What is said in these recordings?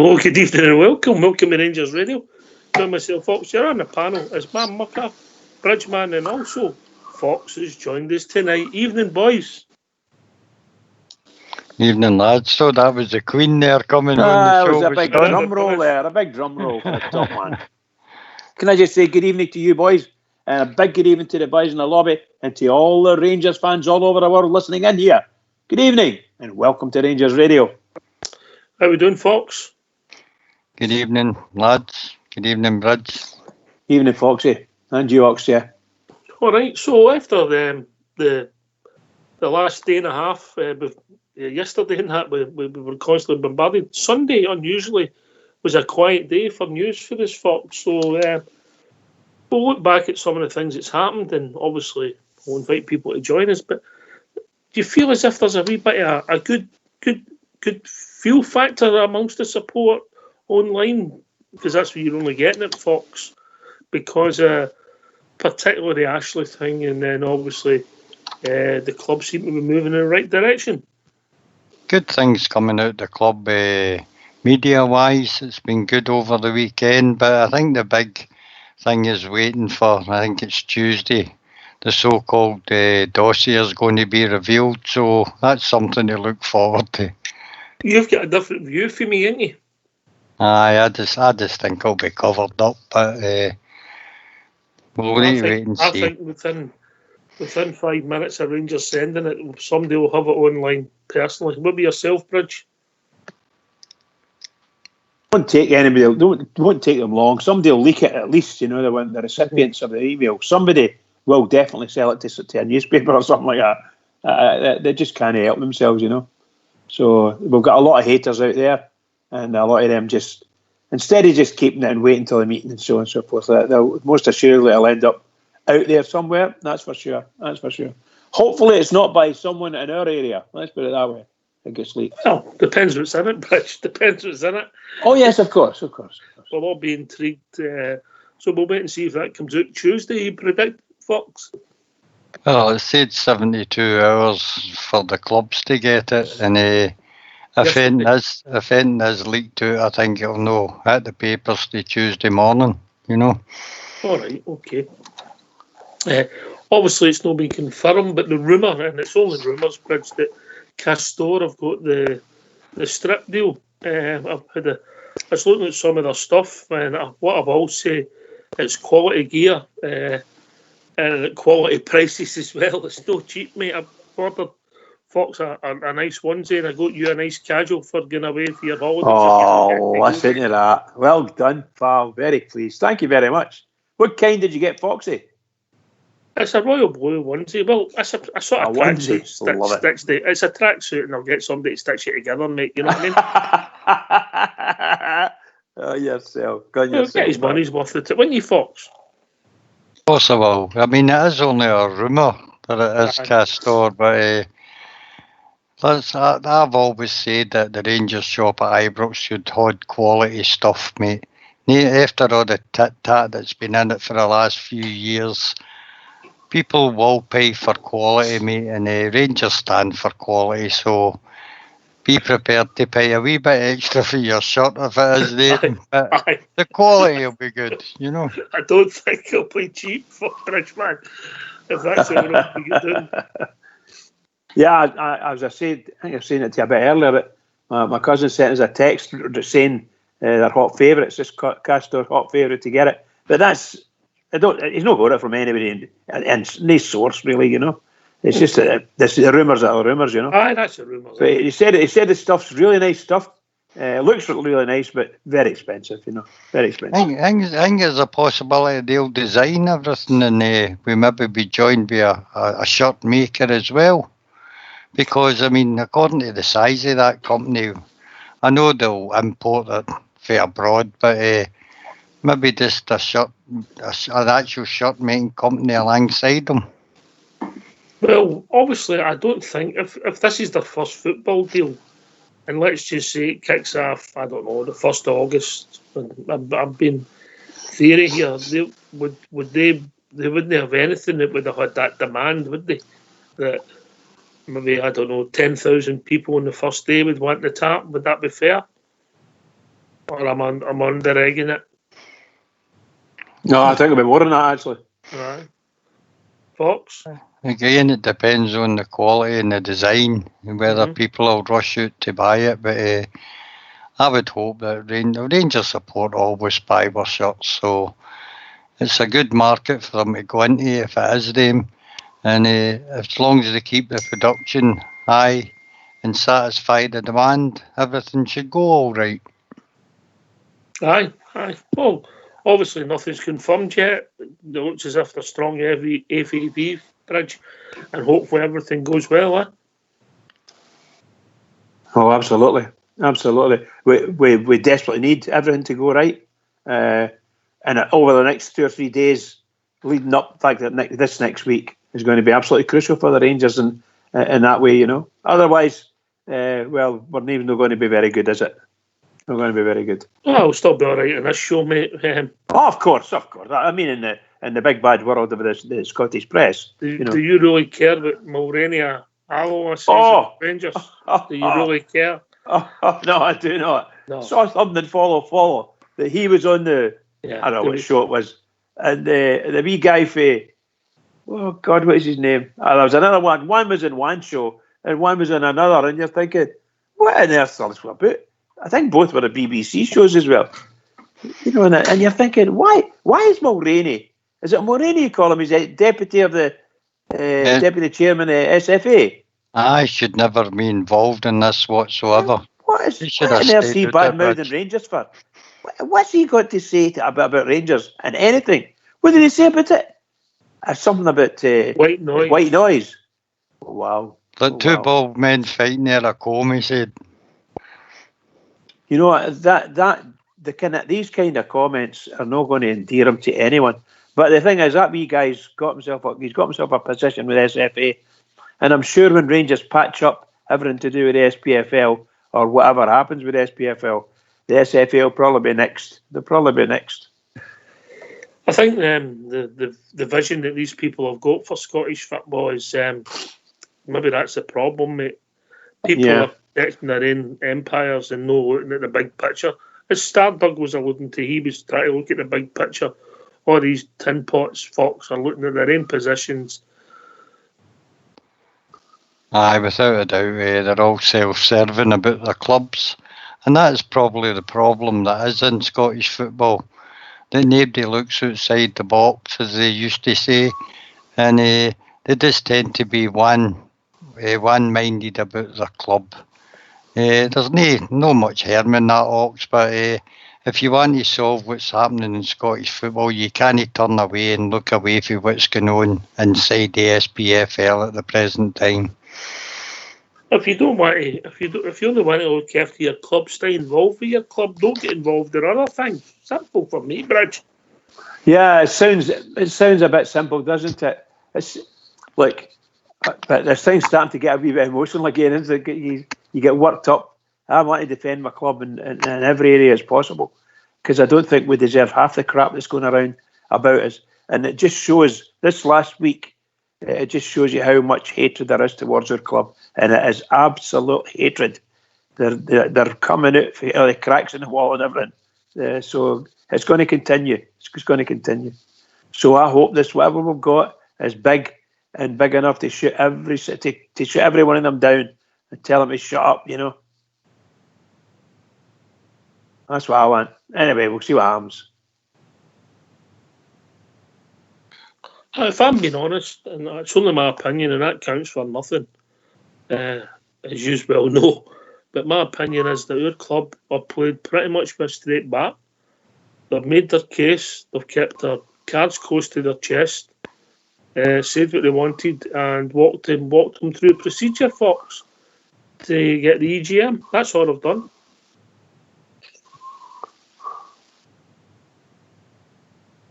Hello, good evening and welcome. Welcome to Rangers Radio. Join myself, Fox. You're on the panel. It's man Mucker, Bridgeman, and also Fox has joined us tonight. Evening, boys. Evening, lads. So that was the Queen there coming on the show. It was a big drum roll there, a big drum roll for the top man. Can I just say good evening to you boys, and a big good evening to the boys in the lobby, and to all the Rangers fans all over the world listening in here. Good evening, and welcome to Rangers Radio. How we doing, Fox? Good evening, lads. Good evening, Bridge. Evening, Foxy, and you, Ox, yeah. All right, so after the last day and a half, yesterday and that, we were constantly bombarded. Sunday, unusually, was a quiet day for news for us, Fox. So we'll look back at some of the things that's happened, and obviously we'll invite people to join us. But do you feel as if there's a wee bit of a good feel factor amongst the support online? Because that's what you're only getting at, Fox. Because particularly the Ashley thing, and then obviously the club seem to be moving in the right direction. Good things coming out the club media-wise. It's been good over the weekend, but I think the big thing is waiting for, I think it's Tuesday, the so-called dossier is going to be revealed, so that's something to look forward to. You've got a different view for me, ain't you? Aye, I just think it'll be covered up, but we'll wait and see. I think within 5 minutes of Rangers sending it, somebody will have it online personally. What about yourself, Bridge? Won't take them long. Somebody will leak it at least, you know, the recipients of the email. Somebody will definitely sell it to a newspaper or something like that. They just can't help themselves, you know. So we've got a lot of haters out there, and a lot of them just, instead of just keeping it and waiting until the meeting and so on and so forth, they'll most assuredly will end up out there somewhere. That's for sure. Hopefully it's not by someone in our area. Let's put it that way. I guess sleep. Well, depends what's in it, Bridge. Depends what's in it. Oh yes, of course. We'll all be intrigued. So we'll wait and see if that comes out Tuesday. You predict, Fox? Well, it said 72 hours for the clubs to get it, and if anything is leaked out, I think it'll know at the papers the Tuesday morning, you know. All right, okay. Obviously, it's not been confirmed, but the rumour, and it's only rumours, Bridge, that Castor have got the strip deal. I was looking at some of their stuff, and what I will say, it's quality gear and at quality prices as well. It's no cheap, mate. I've ordered Fox a nice onesie, and I got you a nice casual for going away for your holidays. Oh, listen to that. Well done, pal. Very pleased. Thank you very much. What kind did you get, Foxy? It's a royal blue onesie. Well, it's a sort of tracksuit. It's a tracksuit, and I'll get somebody to stitch it together, mate. You know what I mean? Oh, yourself. Get his money's worth it. Wouldn't you, Fox? Possible. I mean, it is only a rumour that it is Castor, but I've always said that the Rangers shop at Ibrox should hold quality stuff, mate. After all the tit-tat that's been in it for the last few years, people will pay for quality, mate, and Rangers stand for quality, so be prepared to pay a wee bit extra for your shirt if it is there. But the quality will be good, you know. I don't think it'll be cheap for Bridgeman, if that's what we're doing. Yeah, as I said, I think I was saying it to you a bit earlier, my cousin sent us a text saying their hot favourite, it's just Castor hot favourite to get it. But he's not got it from anybody and no source really, you know. It's just the rumours are rumours, you know. Aye, that's the rumours. But he said the stuff's really nice stuff. Looks really nice, but very expensive, you know. Very expensive. I think there's a possibility they'll design everything, and we maybe be joined by a shirt maker as well. Because, I mean, according to the size of that company, I know they'll import it from abroad, but maybe just an actual shirt making company alongside them. Well, obviously, I don't think, if this is their first football deal, and let's just say it kicks off, I don't know, the 1st of August, I've been theory here, they wouldn't have anything that would have had that demand, would they? That maybe, I don't know, 10,000 people on the first day would want the tap. Would that be fair? Or I'm under-egging it. No, I think it'll be more than that, actually. Aye. Fox? Again, it depends on the quality and the design and whether people will rush out to buy it. But I would hope that the Rangers support always buy our shirts, so it's a good market for them to go into if it is them. And as long as they keep the production high and satisfy the demand, everything should go all right. Aye. Well, obviously nothing's confirmed yet. It looks as if they're strong FAV bridge, and hopefully everything goes well. Oh, absolutely. We desperately need everything to go right. And over the next 2 or 3 days leading up, in fact, this next week is going to be absolutely crucial for the Rangers in that way, Otherwise, well, we're not even going to be very good, is it? We're going to be very good. Oh, we'll still be all right in this show, mate. Oh, of course. I mean, in the big bad world of the Scottish press. Do you really care what Mulroney Alloa says about Rangers? Do you really care? No, I do not. No. Saw something follow that he was on I don't know what show it was, and the wee guy for, oh God, what is his name? There was another one. One was in one show and one was in another, and you're thinking, what on earth is this about? I think both were the BBC shows as well. And you're thinking, why is Mulroney? Is it Mulroney you call him? He's a deputy of the deputy chairman of SFA. I should never be involved in this whatsoever. What on earth he bad-mouthing Rangers for? What's he got to say about Rangers and anything? What did he say about it? Something about white noise. White noise. Oh, wow. Two bald men fighting near a comb, he said. You know these kind of comments are not going to endear him to anyone. But the thing is, that wee guy's got himself a position with SFA, and I'm sure when Rangers patch up everything to do with the SPFL or whatever happens with SPFL, the SFA will probably be next. They'll probably be next. I think the vision that these people have got for Scottish football is maybe that's the problem, mate. People are protecting their own empires and not looking at the big picture. As Stardug was alluding to, he was trying to look at the big picture. All these tin pots, Fox, are looking at their own positions. Aye, without a doubt, they're all self-serving about their clubs. And that is probably the problem that is in Scottish football. That nobody looks outside the box, as they used to say. And they just tend to be one-minded about their club. There's no much harm in that, Ox, but if you want to solve what's happening in Scottish football, you can't turn away and look away from what's going on inside the SPFL at the present time. If you only want to look after your club, stay involved with your club. Don't get involved in other things. Simple for me, Bridge. Yeah, it sounds a bit simple, doesn't it? It's like, but there's things starting to get a wee bit emotional again. Isn't it? You get worked up. I want to defend my club in every area as possible, because I don't think we deserve half the crap that's going around about us. And it just shows, this last week, it just shows you how much hatred there is towards our club, and it is absolute hatred. They're coming out for the cracks in the wall and everything. So it's going to continue. It's going to continue. So I hope this whatever we've got is big and big enough to shoot every one of them down and tell them to shut up. That's what I want. Anyway, we'll see what happens. If I'm being honest, and it's only my opinion, and that counts for nothing, as you well know, but my opinion is that our club are played pretty much with a straight bat. They've made their case, they've kept their cards close to their chest, said what they wanted, and walked them through procedure, Fox, to get the EGM. That's all they've done.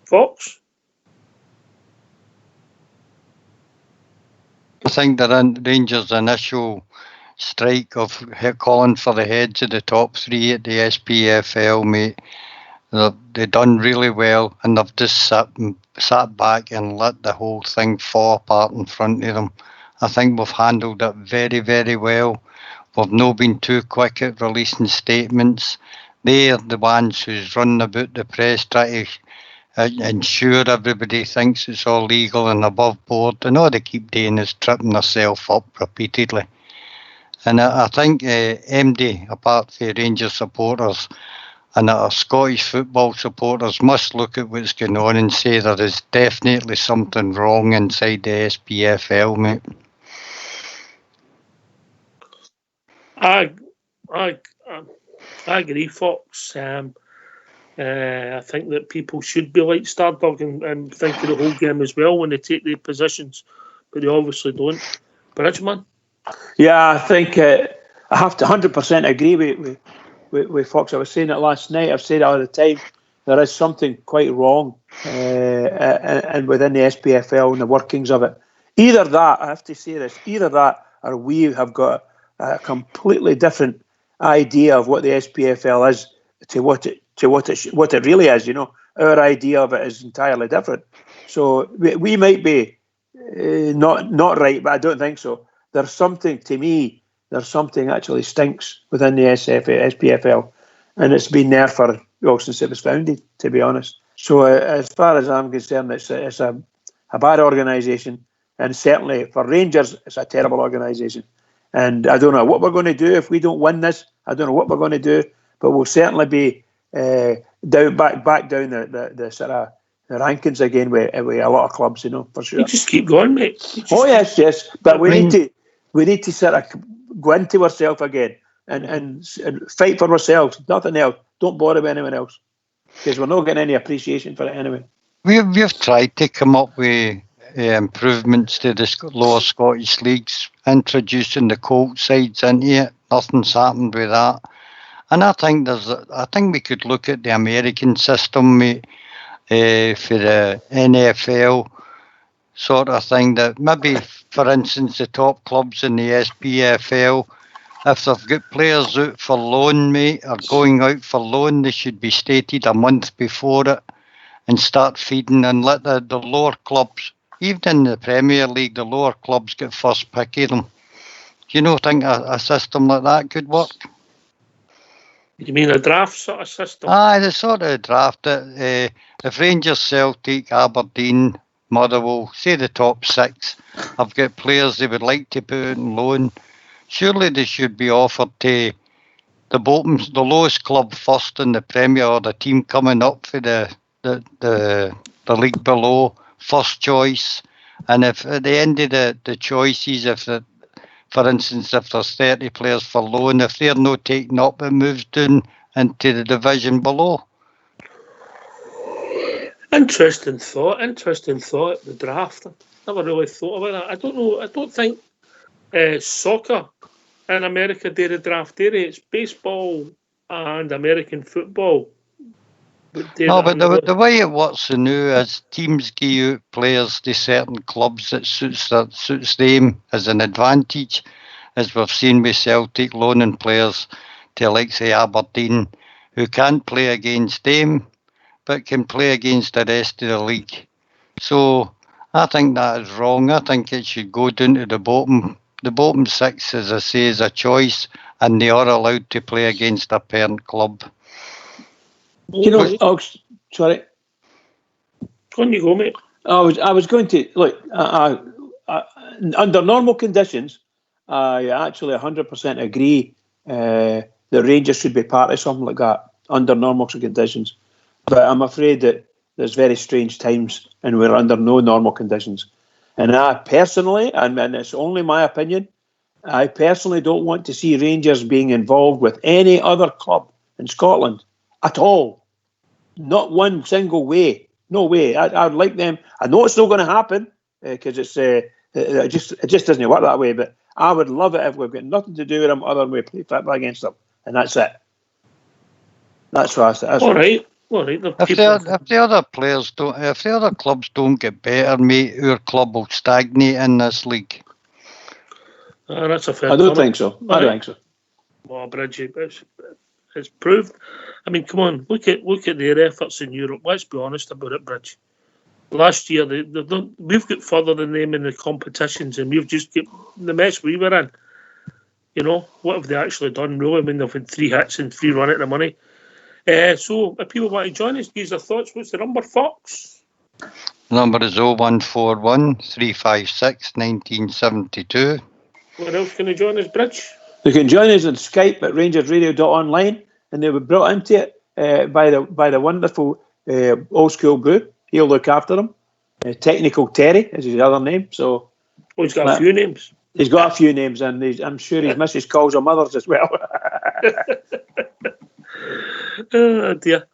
Fox? I think the Rangers' initial strike of calling for the heads of the top three at the SPFL, mate, they've done really well, and they've just sat back and let the whole thing fall apart in front of them. I think we've handled it very, very well. We've not been too quick at releasing statements. They're the ones who's running about the press, trying to ensure everybody thinks it's all legal and above board. And all they keep doing is tripping themselves up repeatedly. And I think MD, apart from Rangers supporters and our Scottish football supporters, must look at what's going on and say there is definitely something wrong inside the SPFL, mate. I agree, Fox. I think that people should be like Stardog and think of the whole game as well when they take their positions, but they obviously don't. Bridgman? Yeah, I think I have to 100% agree with Fox. I was saying it last night. I've said it all the time. There is something quite wrong and within the SPFL and the workings of it. Either that, I have to say this, either that or we have got a completely different idea of what the SPFL is to what it really is. You know, our idea of it is entirely different. So we might be not right, but I don't think so. There's something, to me, there's something actually stinks within the SPFL, and it's been there since it was founded, to be honest. So as far as I'm concerned, it's a bad organisation, and certainly for Rangers, it's a terrible organisation. And I don't know what we're going to do if we don't win this. I don't know what we're going to do, but we'll certainly be back down the sort of the rankings again with a lot of clubs, you know, for sure. You just keep going, mate. Yes, but we need to sort of go into ourselves again and fight for ourselves, nothing else. Don't bother with anyone else, because we're not getting any appreciation for it anyway. We've tried to come up with improvements to the lower Scottish leagues, introducing the colt sides into it. Nothing's happened with that. And I think we could look at the American system, mate, for the NFL sort of thing. That maybe, for instance, the top clubs in the SPFL, if they've got players out for loan, mate, or going out for loan, they should be stated a month before it and start feeding and let the lower clubs, even in the Premier League, the lower clubs get first pick of them. Do you think a system like that could work? You mean a draft sort of system? Aye, the sort of draft that if Rangers, Celtic, Aberdeen, Motherwell, say the top six, have got players they would like to put out on loan, surely they should be offered to the lowest club first in the Premier, or the team coming up for the league below, first choice. And if at the end of the choices, for instance, if there's 30 players for loan, if they're not taken up, it moves down into the division below. Interesting thought. The draft. I never really thought about that. I don't know. I don't think soccer in America do the draft. It's baseball and American football. No, but the way it works now is teams give out players to certain clubs that suits them as an advantage, as we've seen with Celtic loaning players to like say Aberdeen, who can't play against them, but can play against the rest of the league. So I think that is wrong. I think it should go down to the bottom. The bottom six, as I say, is a choice, and they are allowed to play against a parent club. You know, sorry. On you go, mate. I was going to look. Under normal conditions, I actually 100% agree. The Rangers should be part of something like that under normal conditions. But I'm afraid that there's very strange times, and we're under no normal conditions. And I personally, and it's only my opinion, I personally don't want to see Rangers being involved with any other club in Scotland at all. Not one single way. No way. I'd like them. I know it's not going to happen because it just doesn't work that way. But I would love it if we've got nothing to do with them other than we play football against them, and that's it. That's what I say. All right. If the other players don't, if the other clubs don't get better, mate, our club will stagnate in this league. That's a fair. I don't think so. I don't think so. Well, Bridgie, it's proved. I mean, come on, look at their efforts in Europe. Let's be honest about it, Bridge. Last year, we've got further than them in the competitions, and we've just got the mess we were in. You know, what have they actually done? Really, I mean, they've had 3 hits and 3 run at the money. So if people want to join us, give their thoughts. What's the number, Fox? Number is 0141 356 1972. Where else can they join us, Bridge? They can join us on Skype at rangersradio.online, and they were brought into it by the wonderful Old School Brew. He'll look after them. Technical Terry is his other name. So he's got a few names. He's got a few names, and I'm sure his missus calls him others as well. Oh dear.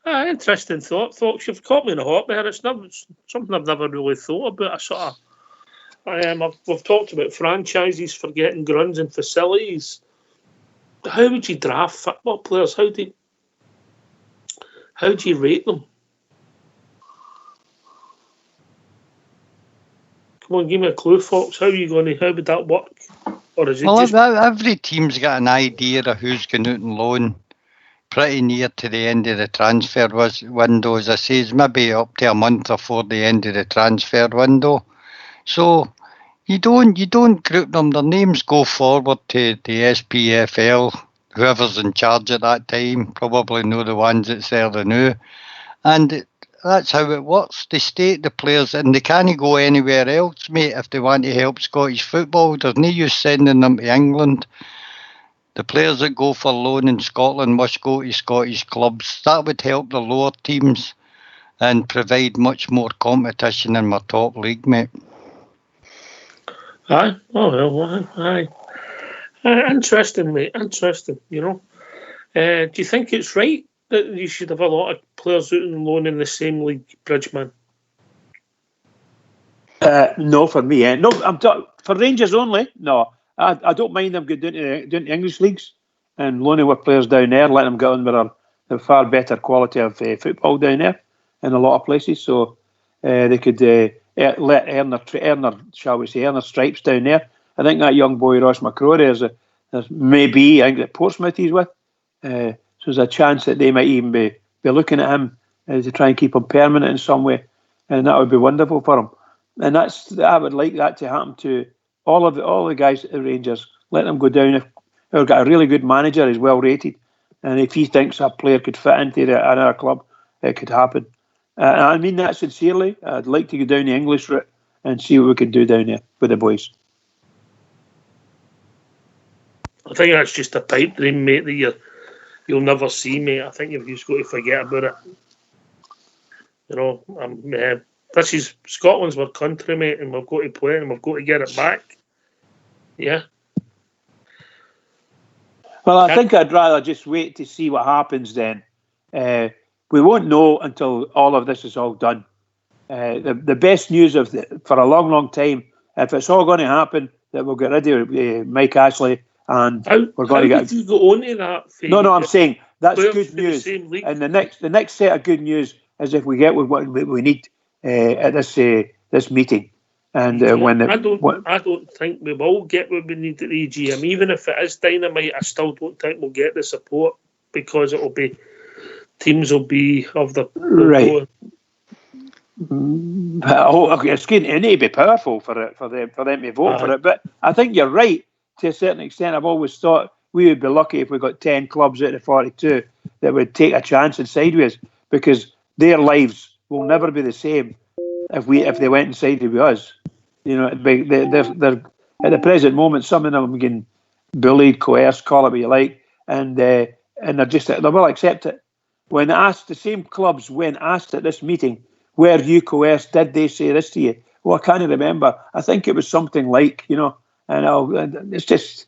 Interesting thought, folks. You've caught me in a hot there. It's something I've never really thought about. We've talked about franchises for getting grounds and facilities. How would you draft football players? How do you rate them? Come on, give me a clue, folks. How would that work? Or is it every team's got an idea of who's going out on loan pretty near to the end of the transfer window. As I say, it's maybe up to a month before the end of the transfer window. So you don't group them. Their names go forward to the SPFL. Whoever's in charge at that time probably know the ones that's there now. And that's how it works. They state the players, and they can't go anywhere else, mate, if they want to help Scottish football. There's no use sending them to England. The players that go for loan in Scotland must go to Scottish clubs. That would help the lower teams and provide much more competition in my top league, mate. Aye. Oh, well, aye. Interesting, mate. Interesting, you know. Do you think it's right that you should have a lot of players out on loan in the same league, Bridgeman? No, for me. No, for Rangers only. No, I don't mind them going down to English leagues and loaning with players down there, letting them get on with a far better quality of football down there in a lot of places. So they could earn their stripes down there. I think that young boy Ross McCrory maybe, I think that Portsmouth he's with. So there's a chance that they might even be looking at him to try and keep him permanent in some way, and that would be wonderful for him. And I would like that to happen to all the guys at the Rangers. Let them go down. If they've got a really good manager, he's well rated, and if he thinks a player could fit into another club, it could happen. I mean that sincerely. I'd like to go down the English route and see what we can do down there with the boys. I think that's just a pipe dream, mate, that you'll never see, mate. I think you've just got to forget about it. You know, this is Scotland's our country, mate, and we've got to play it and we've got to get it back. Yeah. Well, I think I'd rather just wait to see what happens then. We won't know until all of this is all done. The best news for a long, long time, if it's all going to happen, that we'll get rid of Mike Ashley, and we're going to get. How did you go on to that? No, I'm saying that's good news. And the next set of good news is if we get what we need at this meeting. And I don't think we will get what we need at the EGM. Even if it is dynamite, I still don't think we'll get the support, because teams will be of the right. It's going to need to be powerful for them to vote for it. But I think you're right to a certain extent. I've always thought we would be lucky if we got 10 clubs out of 42 that would take a chance in sideways, because their lives will never be the same if they went inside with us. You know, they're at the present moment, some of them are getting bullied, coerced, call it what you like, and they will accept it. When asked, the same clubs when asked at this meeting, were you coerced? Did they say this to you? Well, I can't remember. I think it was something like, you know, and it's just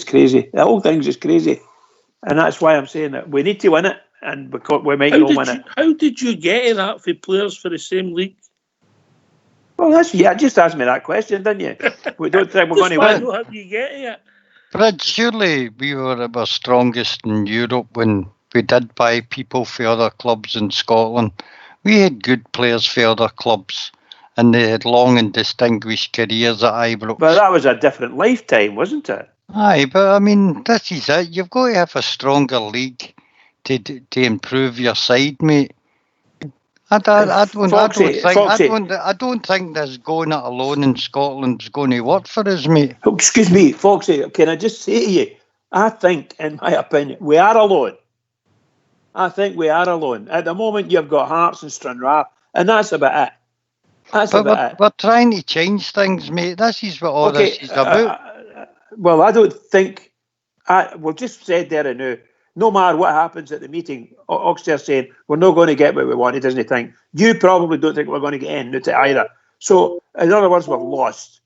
crazy. The whole thing's just crazy, and that's why I'm saying that we need to win it, and because we might not win it. How did you get to that for players for the same league? Well, just asked me that question, didn't you? We don't think we're going to win. How do you get to it? But surely we were at our strongest in Europe when we did buy people for other clubs in Scotland. We had good players for other clubs, and they had long and distinguished careers at Ibrox. But that was a different lifetime, wasn't it? Aye, but I mean, this is it. You've got to have a stronger league to improve your side, mate. I don't think this going it alone in Scotland is going to work for us, mate. Oh, excuse me, Foxy, can I just say to you, I think, in my opinion, we are alone. I think we are alone. At the moment, you've got Hearts and Stranraer, and that's about it. That's But about it. we're trying to change things, mate. This is what all this is about. Well, I don't think. We've just said there and now, no matter what happens at the meeting, Oxford's saying we're not going to get what we want. He doesn't think. You probably don't think we're going to get anything either. So, in other words, we've lost.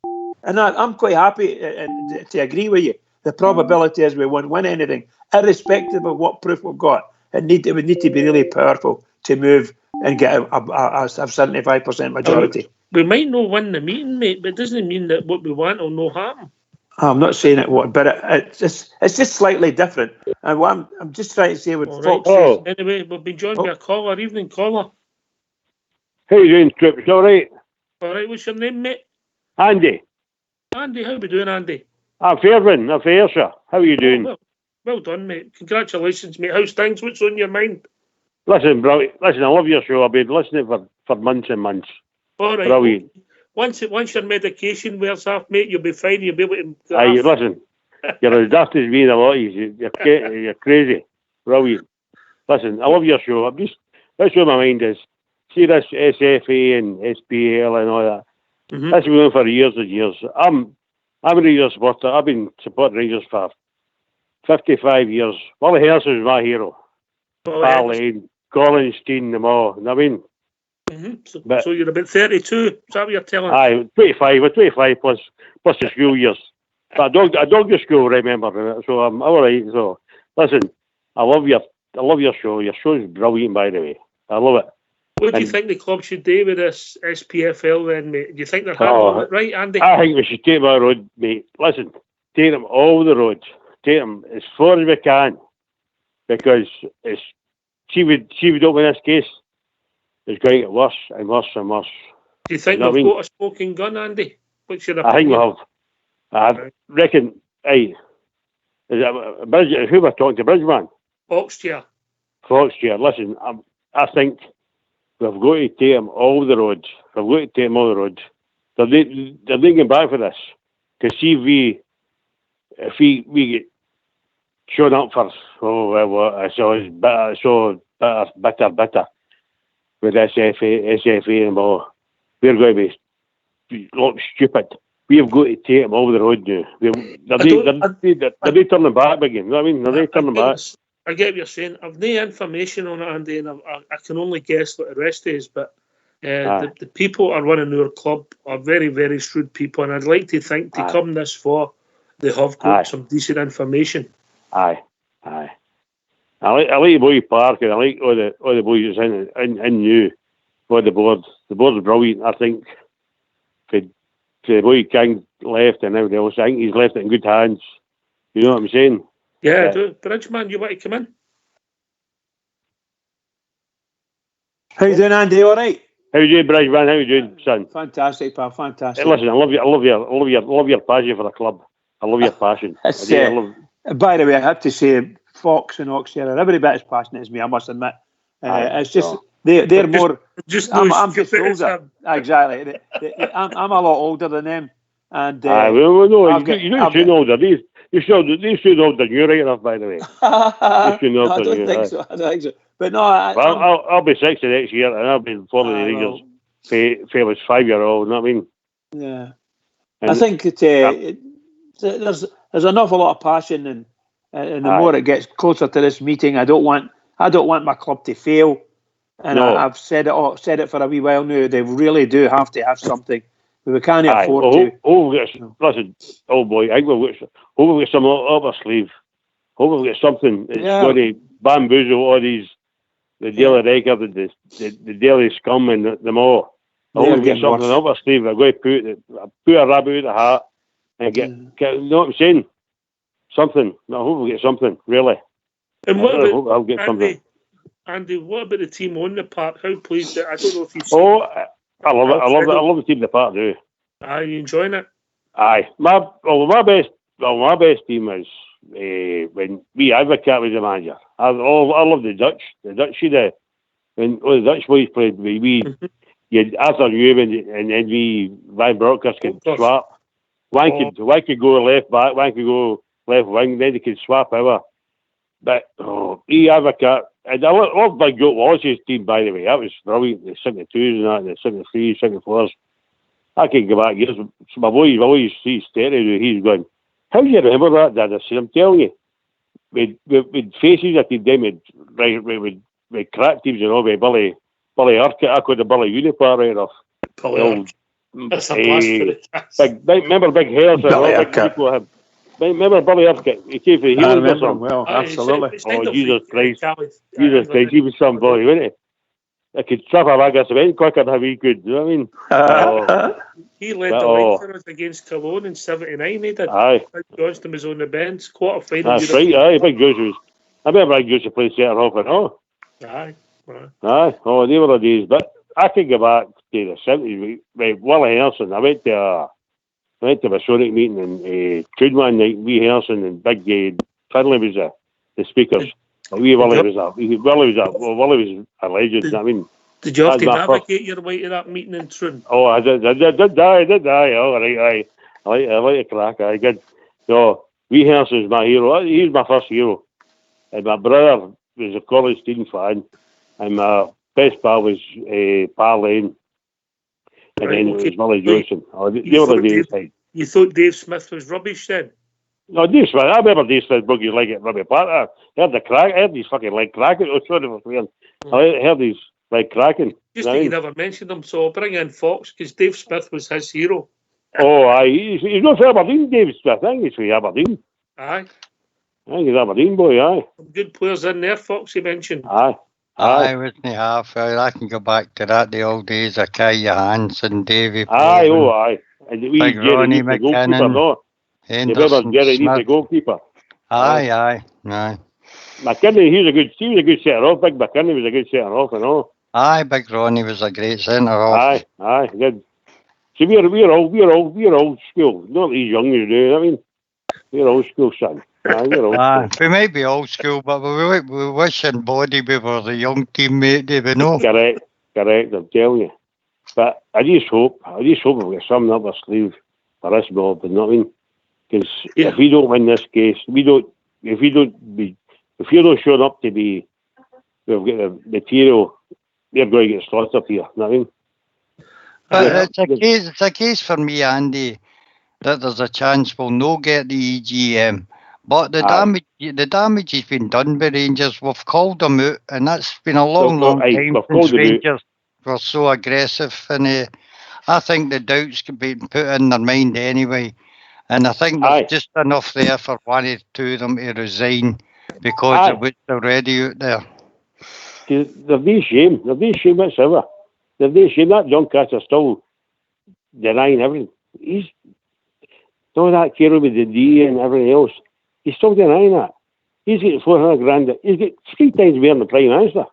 And I'm quite happy to agree with you. The probability is we won't win anything, irrespective of what proof we've got. It would need to be really powerful to move and get a 75% majority. We might not win the meeting, mate, but it doesn't mean that what we want will not happen. I'm not saying it won't, but it's just slightly different. And what I'm just trying to say with folks. Right. Anyway, we've been joined by a caller. Evening, caller. How you doing, Troops? All right? All right, what's your name, mate? Andy. Andy, how we doing, Andy? I'm Fairbairn, I'm Ayrshire. How are you doing? Well done, mate. Congratulations, mate. How's things? What's on your mind? Listen, bro. Listen, I love your show. I've been listening for months and months. All right. Brilliant. Once your medication wears off, mate, you'll be fine. You'll be able to. Listen, you're as daft as me in a lot. You're crazy. Brilliant. Listen, I love your show. That's where my mind is. See this SFA and SPFL and all that. Mm-hmm. That's been going for years and years. I'm a Rangers supporter. I've been supporting Rangers for 55 years. Wally Harris was my hero. Lane, Collinstein, them all. You know what I mean? Mm-hmm. So you're about 32. Is that what you're telling? Aye, 25. We're 25 plus the school years. But I dog the school, remember? So I'm all right. So listen, I love your show. Your show is brilliant, by the way. I love it. What do you think the club should do with this SPFL then, mate? Do you think they're handling it right, Andy? I think we should take them on the road, mate. Listen, take them all the roads. Take them as far as we can. Because see we don't win this case, it's going to get worse and worse and worse. Do you think we've got a smoking gun, Andy? What's your opinion? I think we have. I reckon, is it Bridge, who we're talking to, Bridgeman? Foxchair. Listen, I think we've got to take them all the roads. We've got to take them all the roads. They're thinking back for this. Because see, if we get shown up for, bitter with SFA and all, we're going to be stupid. We've got to take them over the road now. They're turning back again. You know what I mean? They're turning back. I get what you're saying. I've no information on it, Andy, and I can only guess what the rest is, but the people are running our club are very, very shrewd people, and I'd like to think to come this far, they have got some decent information. Aye. I like Boy Park, and I like all the boys that's in new, all the board. The board's brilliant. I think the boy King left and everything else, I think he's left it in good hands. You know what I'm saying? Yeah, I do. Bridgeman, you want to come in? How you doing, Andy? All right? How you doing, Bridgeman? How you doing, son? Fantastic, pal. Fantastic. Hey, listen, I love your passion for the club. I love your passion. By the way, I have to say, Fox and Oxford are every bit as passionate as me, I must admit. It's just they're more. I'm just older. Exactly. I'm a lot older than them, and you're not too older. You're still older than you, right enough, by the way. I don't think so. But no, I'll be 60 next year, and I'll be following the Rangers. If I was 5-year-old, you know what I mean? Yeah. And I think there's an awful lot of passion, and the more it gets closer to this meeting, I don't want my club to fail. And I've said it for a wee while now. They really do have to have something. We can't afford to. Listen, old boy, I think we've got something up our sleeve. Hope we've got something that's going to bamboozle all these, the Daily Record, the Daily Scum, and them all. I hope we've got something up our sleeve. I'm going to put a rabbit out the hat and get, you know what I'm saying? Something. I hope we get something, really. And what about, I'll get something. Andy, what about the team on the park? How pleased? I don't know if you've seen it. I love it. I love the team in the park, too. Are you enjoying it? Aye. My best team is when we Advocate was the manager. I love the Dutch. The Dutch, when all the Dutch boys played, we you had Arthur Newman and then we Van Bronckhorst could swap. One could go left back, one could go left wing, then he could swap over. But he advocate. And I love Big Joe Walsh's team, by the way. That was brilliant. The 72s and that, the 73s, 74s. I can go back years. So my boy always sees Terry. He's going, how do you remember that, Dad? I said, I'm telling you, with faces at the day, with crack teams and all, with Billy Urquhart, I could have Billy Unipar right off. That's a blast for the cats. Remember Big Hairs? Billy Urquhart. Remember Billy Urquhart? He came for the I healing or remember him something. well, absolutely. Jesus Christ. Jesus Christ, he was somebody, wasn't he? I could trap a bag of cement quicker than he could, you know what I mean? He led the line for us against Cologne in '79, he did. Aye. Johnston was on the bench, quarter-final. That's right, aye, Big Goose was. I remember Big Goose to play centre half and all. Aye. Aye, they were the days. But I can go back to the 70s with Willie Harrison. I went to a Masonic meeting in Troon one night. Wee Harrison and Big Finlay was the speakers. Willie was a legend. I mean, did you have to navigate your way to that meeting in Troon? Oh, I did. Oh, right, I like a crack. I did. So, Wee Harrison's my hero. He was my first hero. And my brother was a college student fan. And my best pal was Pa Lane. And then it was Willie Johnson. They were the days. You thought Dave Smith was rubbish then? No, Dave Smith. I remember Dave Smith broke his leg at Rugby Park. I heard his fucking leg cracking. Oh, sorry for playing. I heard his leg cracking. Just that you never mentioned him, so I'll bring in Fox because Dave Smith was his hero. Oh, aye. He's not for Aberdeen, Dave Smith. I think he's for Aberdeen. Aye. I think he's Aberdeen boy, aye. Some good players in there, Fox, you mentioned. Aye. Wouldn't he have? I can go back to that, the old days of Kai Johansson, Davy Aye, aye. And Big Ronnie McKinnon, Henderson, Jerry Neath, the goalkeeper. Aye. McKinnon, he was a good centre-off. Big McKinnon was a good centre-off and all. Aye, Big Ronnie was a great centre-off. Aye, good. See, we're old school. Not these young you do, I mean. We're old school, son. We might be old school, but we wish in body we were the young teammate, do we know? Correct, I'm telling you. But I just hope we've got something up our sleeve for this mob, you know what I mean? Because if we don't win this case, if you're not showing up to be, we've got the material, they're going to get slaughtered here, you know what I mean? But it's a case for me, Andy, that there's a chance we'll no get the EGM. But the damage has been done by Rangers. We've called them out, and that's been a long time since Rangers were so aggressive. And I think the doubts could be put in their mind anyway. And I think there's just enough there for one or two of them to resign because of what's already out there. There's no shame. There's no shame whatsoever. There's no shame. That Doncaster still denying everything. He's all that care with the D and everything else. He's still denying that. He's getting 400 grand. He's got 3 times more than the Prime Minister.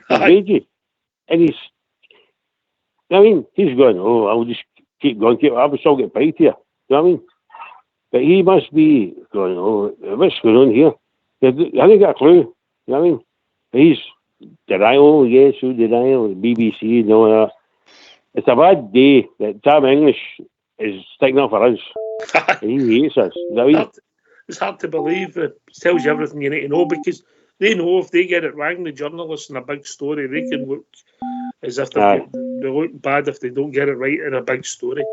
And he's going, I'll just keep going. I'll still get paid here. You know what I mean? But he must be going, what's going on here? I haven't got a clue. You know what I mean? He's denial, yes, denial, BBC and all that. It's a bad day that Tam English is sticking up for us. He hates us. You know what I mean? It's hard to believe. It tells you everything you need to know because they know if they get it wrong, the journalists in a big story, they can look as if they look bad if they don't get it right in a big story.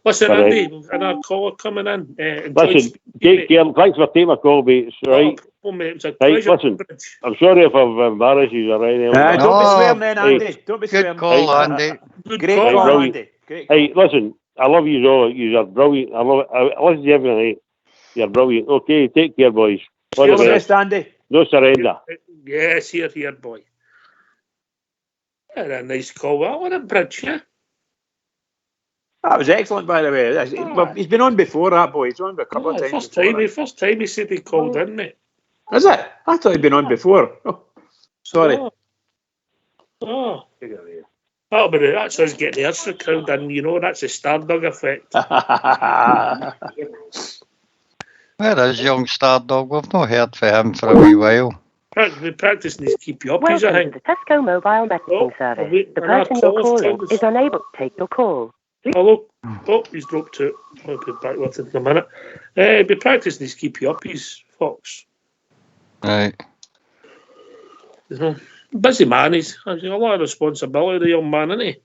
Listen, Andy, and our caller coming in. Listen, take care. Thanks for taking my call, mate. Right. Mate, it was a pleasure. Listen, I'm sorry if I've embarrassed you already. Don't be swearing then, Andy. Don't be swearing. Good call, Andy. Great call, Andy. Hey, listen, I love you all. You're brilliant. I listen to everything. You're brilliant. Okay, take care, boys. All the best, Andy. No surrender. Yes, here, boy. Had a nice call. Well, what a bridge, yeah? That was excellent, by the way. He's been on before, that boy. He's on a couple of times. First time he said he called in, mate. Is it? I thought he'd been on before. Oh, sorry. That's us getting the Ulster crowd in. You know, that's the Stardog effect. Where is young Stardog? We've not heard from him for a wee while. We're practicing these keep you uppies, I think. The Tesco mobile messaging service. The person you're calling is unable to take your call. Hello. Oh, he's dropped out. I'll be back with it in a minute. He'll be practising his keepy uppies, Fox. Right. You know, busy man. He's has a lot of responsibility, the young man, isn't he?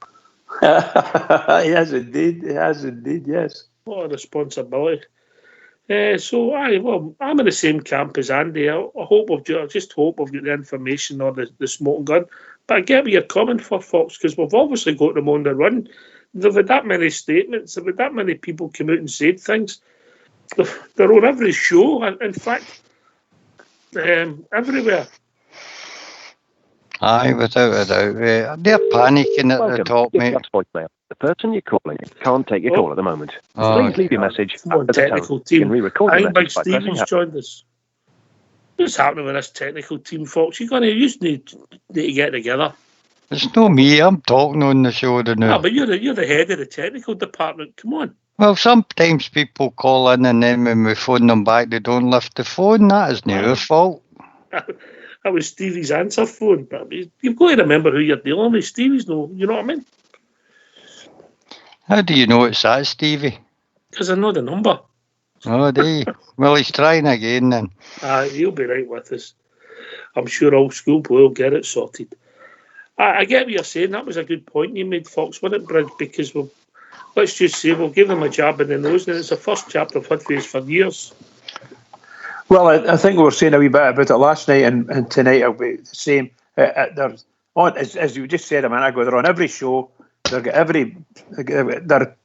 He has indeed. He has indeed. Yes. A lot of responsibility. So, I'm in the same camp as Andy. I just hope we've got the information or the smoking gun. But I get where you're coming for, Fox, because we've obviously got them on the run. They've had that many statements. They've had that many people come out and said things. They're on every show. In fact, everywhere. Aye, without a doubt. They're panicking at the top, mate. The person you're calling can't take your call at the moment. Oh, Please leave your message Come on, after the technical tone. You team. can re-record I your think Big message by pressing Stevie's hash. joined us. What's happening with this technical team, Fox? You need to get together. It's no me. I'm talking on the show now. Ah, but you're the head of the technical department. Come on. Well, sometimes people call in and then when we phone them back, they don't lift the phone. That isn't your fault. That was Stevie's answer phone. But you've got to remember who you're dealing with. Stevie's no, you know what I mean? How do you know it's that, Stevie? Because I know the number. Oh, do you? Well, he's trying again then. He'll be right with us. I'm sure old school boy will get it sorted. I get what you're saying. That was a good point you made, Fox, wasn't it, Bridge? Because let's just say we'll give them a jab in the nose, and it's the first chapter of Hoodface for years. Well, I think we were saying a wee bit about it last night, and tonight it'll be the same. They're on, as you just said a minute ago, they're on every show. They're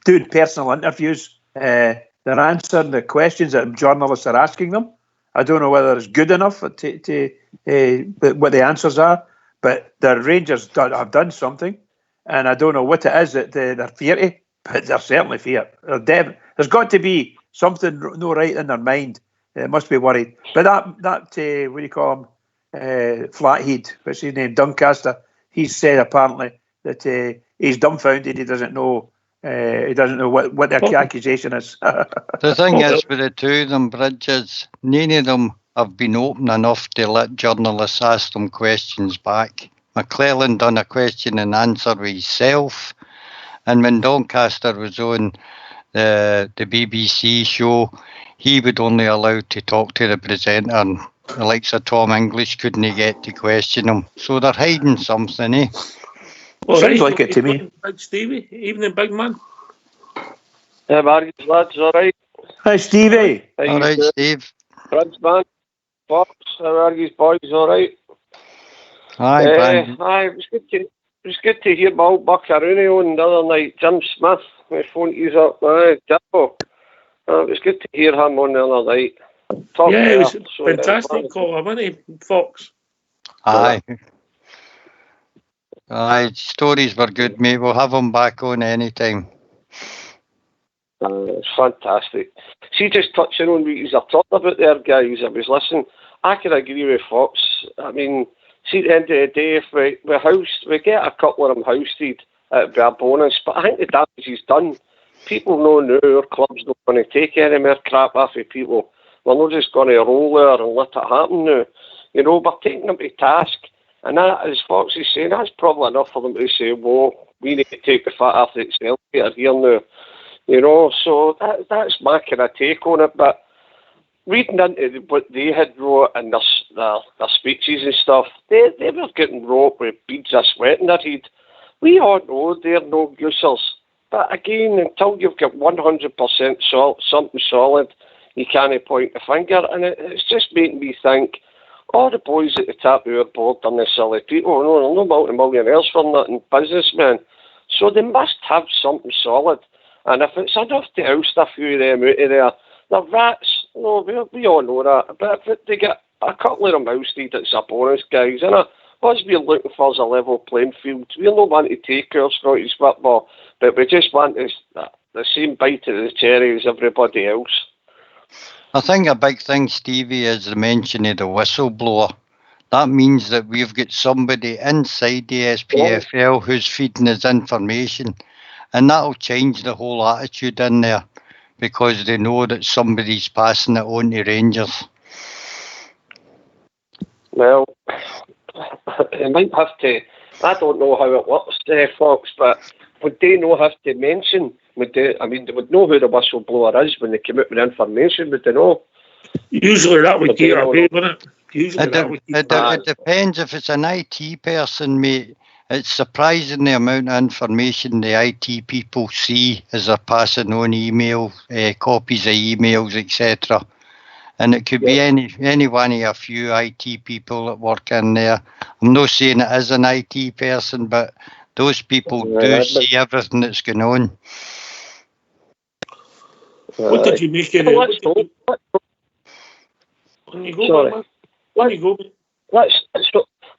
doing personal interviews. They're answering the questions that journalists are asking them. I don't know whether it's good enough to what the answers are, but the Rangers have done something, and I don't know what it is that they're fearty, but they're certainly feared. There's got to be something no right in their mind. They must be worried. But that what do you call him? Flathead, what's his name? Doncaster. He said apparently that he's dumbfounded. He doesn't know. He doesn't know what the accusation is. The thing is with the two of them, Bridges, none of them have been open enough to let journalists ask them questions back. McClellan done a question and answer with himself, and when Doncaster was on the BBC show, he would only allow to talk to the presenter, and the likes of Tom English couldn't get to question him. So they're hiding something, eh? Well, Sounds like it to me. Big Stevie, evening, big man. Yeah, Marcus, lads, all right? Hi, Stevie. All right, Steve. Prince, man. Fox, how are you boys? All right? Hi, Brandon. It was good to hear my old Buckaroonie on the other night. Jim Smith, my phone is up. Jimbo. It was good to hear him on the other night. It was fantastic call, wasn't he, Fox? Aye. Aye, stories were good, mate. We'll have him back on anytime. It's fantastic. See, just touching on what you were talking about there, guys, I was listening. I can agree with Fox. I mean, see, at the end of the day, if we get a couple of them housted, it'd be a bonus. But I think the damage is done. People know now our club's not going to take any more crap off of people. We're not just going to roll there and let it happen now. You know, we're taking them to task. And that, as Fox is saying, that's probably enough for them to say, well, we need to take the fat off the accelerator here now. You know, so that's my kind of take on it. But reading into what they had wrote and their speeches and stuff, they were getting wrote with beads of sweat in their head. We all know they're no users. But again, until you've got 100% something solid, you can't point the finger. And it's just making me think, all the boys at the top of our board are the silly people. No, they're no multi-millionaires for nothing, businessmen. So they must have something solid. And if it's enough to oust a few of them out of there, they're rats. No, we all know that. But if they get a couple of them ousted, it's a bonus, guys. And what we're looking for is a level playing field. We're not wanting to take our Scottish football, but we just want the same bite of the cherry as everybody else. I think a big thing, Stevie, is the mention of the whistleblower. That means that we've got somebody inside the SPFL who's feeding us information, and that'll change the whole attitude in there because they know that somebody's passing it on to Rangers. Well, it might have to. I don't know how it works, Fox, but would they not have to mention Would they? I mean, they would know who the whistleblower is when they came out with information. Would they know? Usually that would get away, wouldn't it? Usually it depends. If it's an IT person, mate, it's surprising the amount of information the IT people see as they're passing on email, copies of emails, etc. And it could be any one of a few IT people that work in there. I'm not saying it is an IT person, but those people do see everything that's going on. What did you make it?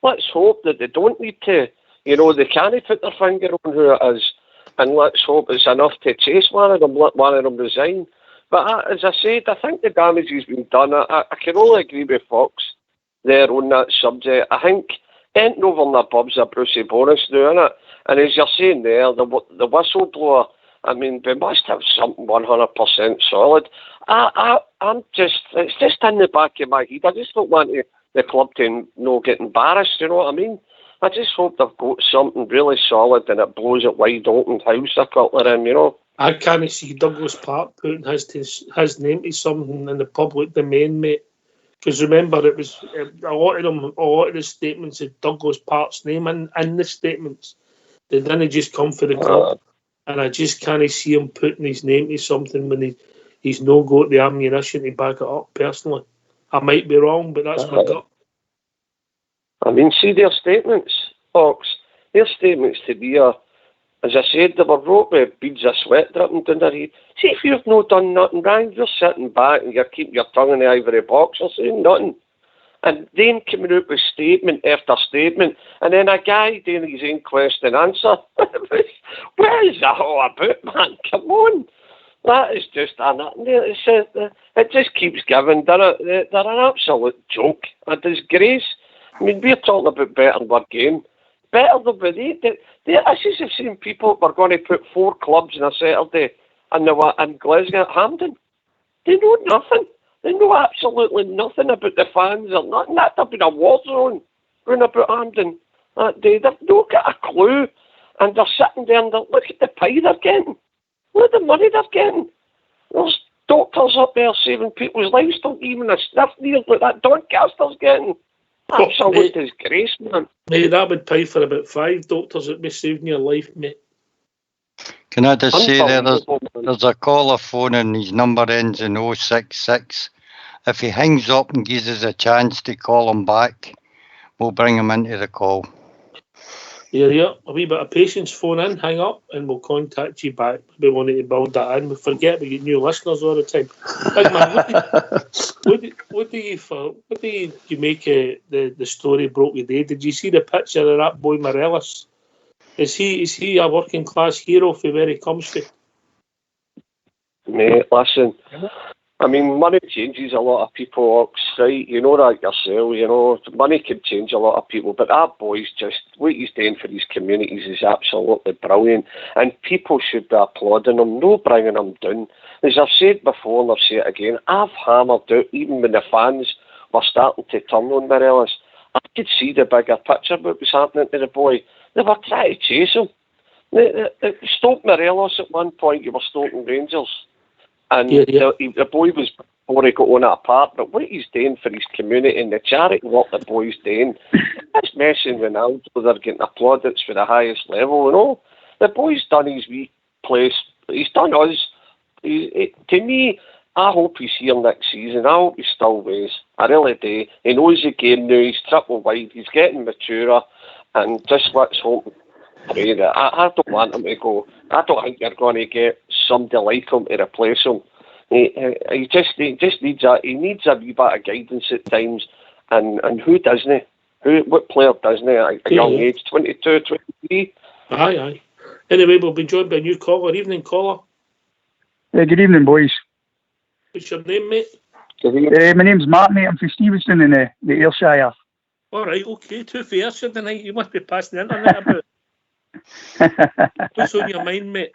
Let's hope that they don't need to. You know, they can't put their finger on who it is, and let's hope it's enough to chase one of them, let one of them resign. But as I said, I think the damage has been done. I can only agree with Fox there on that subject. I think ain't over in the pubs of Brucey Boris doing it. And as you're saying there, the whistleblower, I mean, we must have something 100% solid. It's just in the back of my head. I just don't want the club to get embarrassed, you know what I mean? I just hope they've got something really solid and it blows it wide open, house a couple in, you know. I can't see Douglas Park putting his name to something in the public domain, mate. Because remember, it was a lot of the statements had Douglas Park's name in the statements. They didn't just come for the club. And I just can't see him putting his name to something when he's no got the ammunition to back it up, personally. I might be wrong, but that's my gut. I mean, see their statements, Fox. Their statements to be as I said, they were wrote with beads of sweat dripping down their head. See, if you've not done nothing wrong, you're sitting back and you're keeping your tongue in the ivory box or saying nothing. And then coming out with statement after statement, and then a guy doing his own question and answer. Where is that all about, man? Come on. That is just it just keeps giving. They're an absolute joke, a disgrace. I mean, we're talking about better word game. Better than this is the same people who are going to put 4 clubs on a Saturday in Glasgow at Hampden. They know nothing. They know absolutely nothing about the fans or nothing. That'd have been a war zone going about Hampden that day. They've not got a clue. And they're sitting there and look at the pie they're getting. Look at the money they're getting. There's doctors up there saving people's lives. Don't even a sniff near like that Doncaster's getting. Absolute disgrace, man. Mate, that would pay for about 5 doctors that be saving your life, mate. Can I just say there's a caller phone and his number ends in 066. If he hangs up and gives us a chance to call him back, we'll bring him into the call. Yeah, a wee bit of patience, phone in, hang up, and we'll contact you back. We wanted to build that in. We forget we get new listeners all the time. Big man, what do you make the story broke today? Did you see the picture of that boy Morelos? Is he a working class hero for where he comes from? Mate, listen. I mean, money changes a lot of people, right? You know that yourself, you know. Money can change a lot of people, but that boy's just, what he's doing for his communities is absolutely brilliant. And people should be applauding him, no bringing him down. As I've said before, and I'll say it again, I've hammered out, even when the fans were starting to turn on Morelos, I could see the bigger picture of what was happening to the boy. They were trying to chase him. They stopped Morelos at one point, you were stopping Rangers. And the boy was before he got on that part, but what he's doing for his community and the charity work the boy's doing, that's Messi and Ronaldo, they're getting applaudits for the highest level, you know. The boy's done his wee place, he's done us. To me, I hope he's here next season. I hope he still weighs. I really do. He knows the game now, he's triple wide, he's getting maturer, and just let's hope. I don't want him to go. I don't think you're going to get somebody like him to replace him. He just needs a wee bit of guidance at times. And who doesn't he? What player doesn't he at a young age, 22, 23? Aye. Anyway, we'll be joined by a new caller. Evening, caller. Good evening, boys. What's your name, mate? My name's Mark, mate. I'm from Stevenston in the Ayrshire. All right, okay. 2 for Ayrshire tonight. You must be passing the internet about. What's on your mind, mate?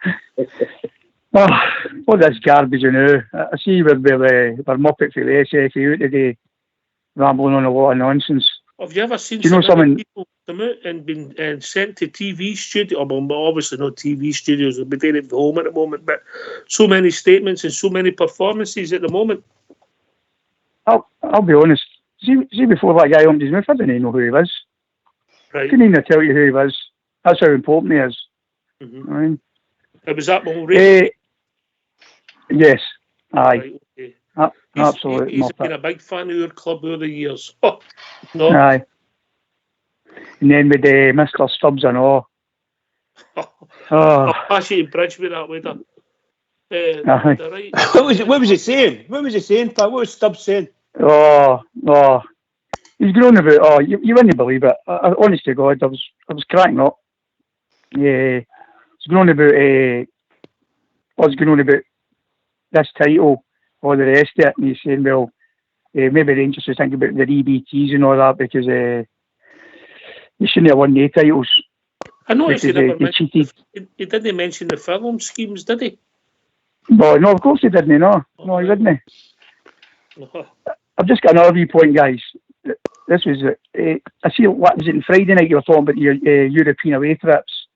All this garbage, you know. I see we're Muppet for the SFU today, rambling on a lot of nonsense. Have you ever seen some come out and been sent to TV studio. Well, obviously not TV studios. We'll be doing it at home at the moment, but so many statements and so many performances at the moment. I'll be honest. See before that guy opened his mouth, I didn't know who he was. Right. Couldn't even tell you who he was. That's how important he is. Mm-hmm. I mean, It was that already. Yes. Aye. Right, okay. Absolutely. He's been a big fan of your club over the years. No. Aye. And then with Mr. Stubbs and all. I'll pass you to bridge with that later. Right. What was he saying? What was he saying, Pat? What was Stubbs saying? Oh. He's grown about. Oh, you wouldn't believe it. Honest to God, I was cracking up. Yeah, he's grown about. I was grown about this title or the rest of it, and he's saying, well, maybe Rangers should think about the EBTs and all that because you shouldn't have won the titles. I noticed he cheated. He didn't mention the film schemes, did he? No, of course he didn't. No, he didn't. No. I've just got another viewpoint, guys. This was, I see, what was it, on Friday night you were talking about your European away trips?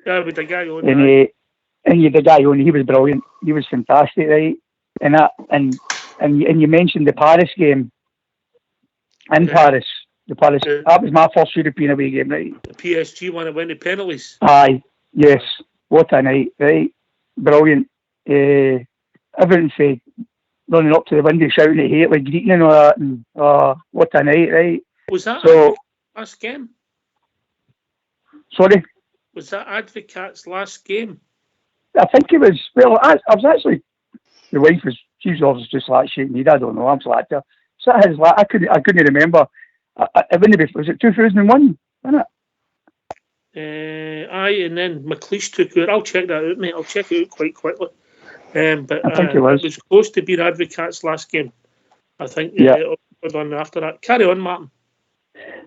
Yeah, with the guy on. And you the guy on, he was brilliant. He was fantastic, right? And you mentioned the Paris game in Paris. That was my first European away game, right? The PSG one that went to penalties. Aye, yes. What a night, right? Brilliant. Everything said, running up to the window shouting at hate, like greeting and all that. And what a night, right? Was that last game? Sorry? Was that Advocaat's last game? I think it was. Well, I was actually. The wife was. She was obviously just like shaking me. I don't know. I'm like that. So his like I couldn't remember. I wouldn't be. Was it 2001? Wasn't it? Aye, and then McLeish took it. I'll check that out, mate. I'll check it out quite quickly. But I think it was. It was close to being Advocaat's last game. I think. Yeah. On after that. Carry on, Martin.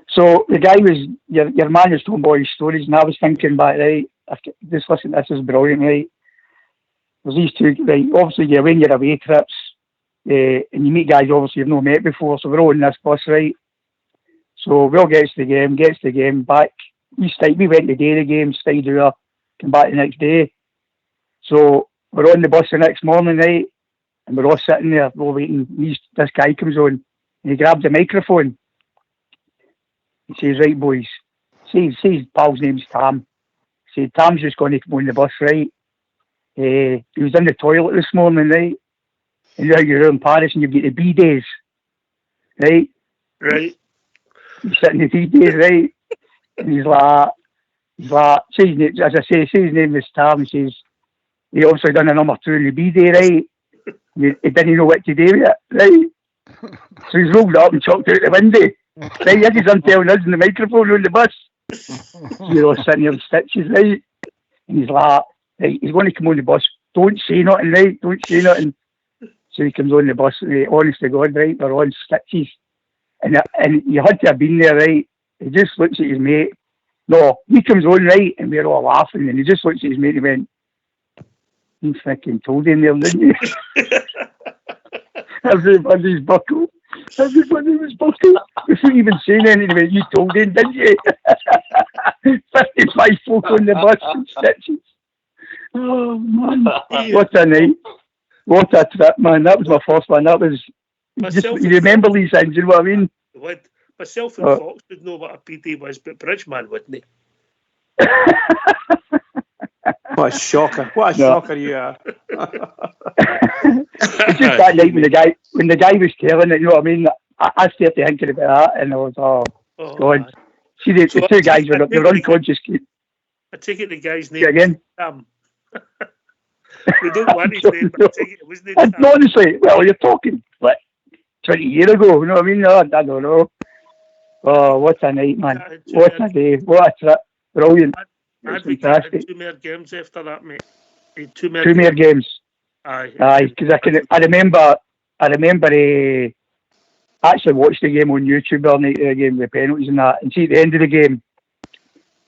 So the guy was your man was telling boys stories, and I was thinking back, right? Just listen, this is brilliant, right? There's these two, right? Obviously, when you're away trips, and you meet guys obviously you've not met before, so we're all in this bus, right? So Will gets the game, back. We went the day of the game, stayed there, come back the next day. So we're on the bus the next morning, right? And we're all sitting there, we're waiting. This guy comes on, and he grabs the microphone. He says, right, boys, says pal's name's Tam. He said, Tam's just going to come on the bus, right? He was in the toilet this morning, right? And now you're in Paris and you get the B-days, right? Right. He's sitting in the B-days, right? And he's like, as I say, his name is Tam. He says, he obviously done a number 2 in the B-day, right? He didn't know what to do with it, right? So he's rolled up and chucked out the window. Right, yes, he's telling us in the microphone on the bus. You're all sitting there in stitches, right? And he's like, right, he's going to come on the bus. Don't say nothing, right? Don't say nothing. So he comes on the bus, and honest to God, right, we're on stitches. And you had to have been there, right? He just looks at his mate. No, he comes on, right, and we're all laughing, and he just looks at his mate and went, you fucking told him there, didn't you? Everybody's buckled. Everybody was buckled. Without even saying anything, you told him, didn't you? 55 folk on the bus and stitches. Oh, man. What a night. What a trip, man. That was my first one. That was... you remember these things, you know what I mean? Would. Myself and Fox would know what a PD was, but Bridgeman wouldn't he? What a shocker. What a shocker you are. It's just that night when the guy was telling it, you know what I mean? I started thinking about that and I was, God. Man. See, the two guys were unconscious. I take it the guy's name again? Sam. We don't want his name, but I take it wasn't it Sam? Honestly, well, you're talking, like, 20 years ago, you know what I mean? I don't know. Oh, what a night, man. What a day. What a trip. Brilliant. Fantastic. Had 2 more games after that, mate. Two more games. Aye, because I remember I actually watched the game on YouTube the night of the game, the penalties and that, and see at the end of the game,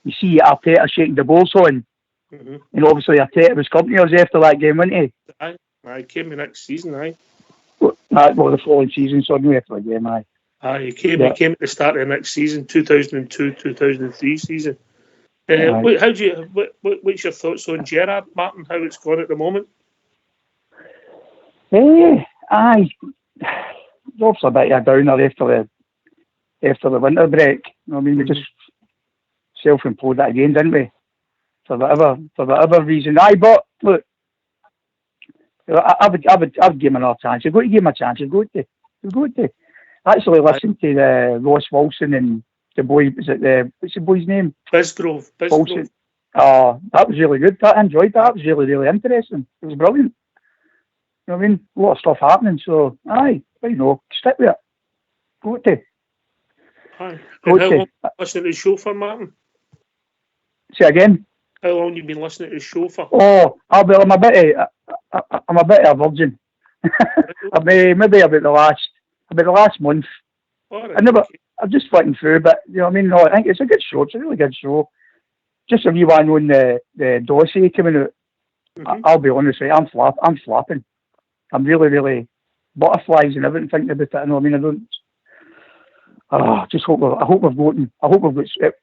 you see Arteta shaking the balls on, and obviously Arteta was company us after that game, wasn't he? Aye, came the next season, aye. Well, the following season, so I knew after the game, aye. He came at the start of the next season, 2002-2003 season. What's your thoughts on Gerrard, Martin? How it's gone at the moment? Aye, it's obviously a bit of a downer after the winter break. I mean, we just self-imploded that again, didn't we? For whatever reason. Aye, but look, I would give him another chance. You've got to give him a chance. You've got to. Actually listen to the Ross Wilson and the boy. What's the boy's name? Bisgrove. Wilson. Oh, that was really good. I enjoyed that. It was really, really interesting. It was brilliant. You know what I mean? A lot of stuff happening. So, aye, stick with it. Got to. Aye. And how long have you been listening to the show for, Martin? Say again? How long have you been listening to the show for? Oh, I'm a bit of a virgin. Maybe about the last month. Right, I'm just flicking through, but you know what I mean? No, I think it's a good show. It's a really good show. Just a wee one on the dossier coming out. I'll be honest with you, I'm flapping. I'm really, really butterflies and everything thinking about it. You know what I mean? I hope we've got.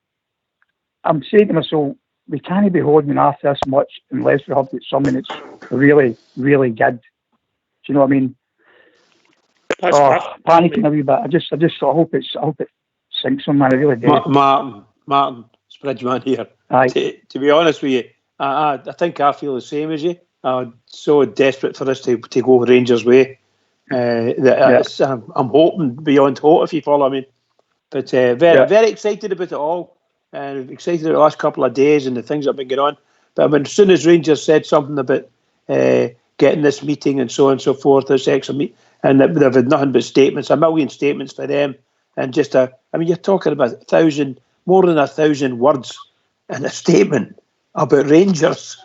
I'm saying to myself, we can't be holding off this much unless we have got something that's really, really good. Do you know what I mean? Panicking a wee bit. I hope it sinks on, man. I really do. Martin, Spridgeman here. Aye. To be honest with you, I think I feel the same as you. I'm so desperate for us to go Rangers' way. I'm hoping beyond hope, if you follow me. But very excited about it all. Excited about the last couple of days and the things that have been going on. But I mean, as soon as Rangers said something about getting this meeting and so on and so forth, this extra meet, and they've had nothing but statements, a million statements for them, and just you're talking about more than 1,000 words in a statement about Rangers.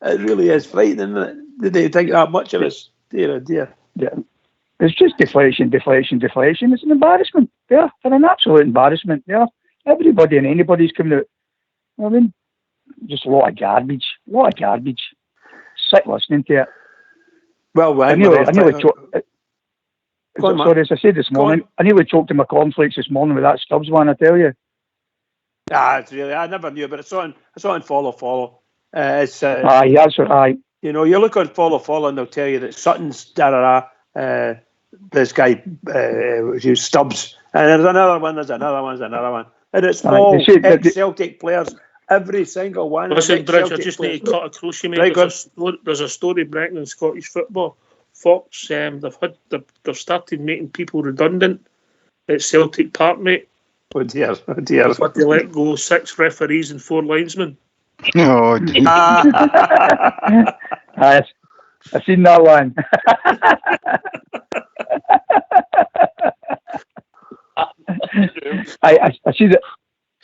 It really is frightening, isn't it? Did they think that much of us? Dear, oh dear. Yeah. It's just deflation. It's an embarrassment. Yeah, they're an absolute embarrassment. Yeah. Everybody and anybody's coming out. I mean, just a lot of garbage. Sick listening to it. Well, sorry, as I said this morning, I nearly choked in my cornflakes this morning with that Stubbs one, I tell you. It's really, I never knew, but it's on follow. That's right. You know, you look on follow, and they'll tell you that Sutton's this guy Stubbs, and there's another one. And it's all ex-Celtic players, every single one. Listen, Bridge, I just need to cut across you, mate. There's a story breaking in Scottish football. Fox, they've started making people redundant at Celtic Park, mate. Oh dear. But they let go 6 referees and 4 linesmen. Oh dear. I've seen that one. I see that.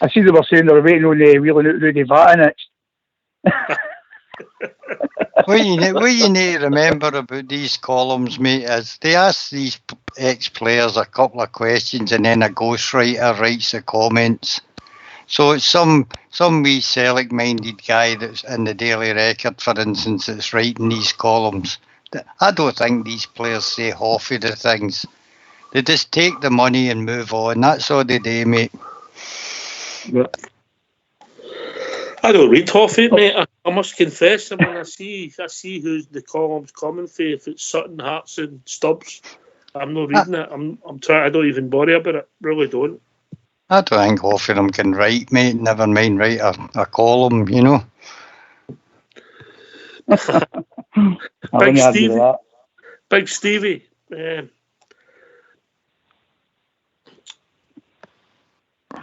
I see they were saying they were waiting on wheeling out Rudy Vata next. What you need to remember about these columns, mate, is they ask these ex-players a couple of questions and then a ghostwriter writes the comments. So it's some wee Celtic-minded guy that's in the Daily Record, for instance, that's writing these columns. I don't think these players say half of the things. They just take the money and move on. That's all they do, mate. Yep. I don't read half it, mate. I must confess. I mean, I see who's the columns coming for. If it's Sutton, Hearts, and Stubbs, I'm not reading it. I'm trying. I don't even worry about it. Really don't. I don't think half of them can write, mate. Never mind write a column, you know. Big Stevie.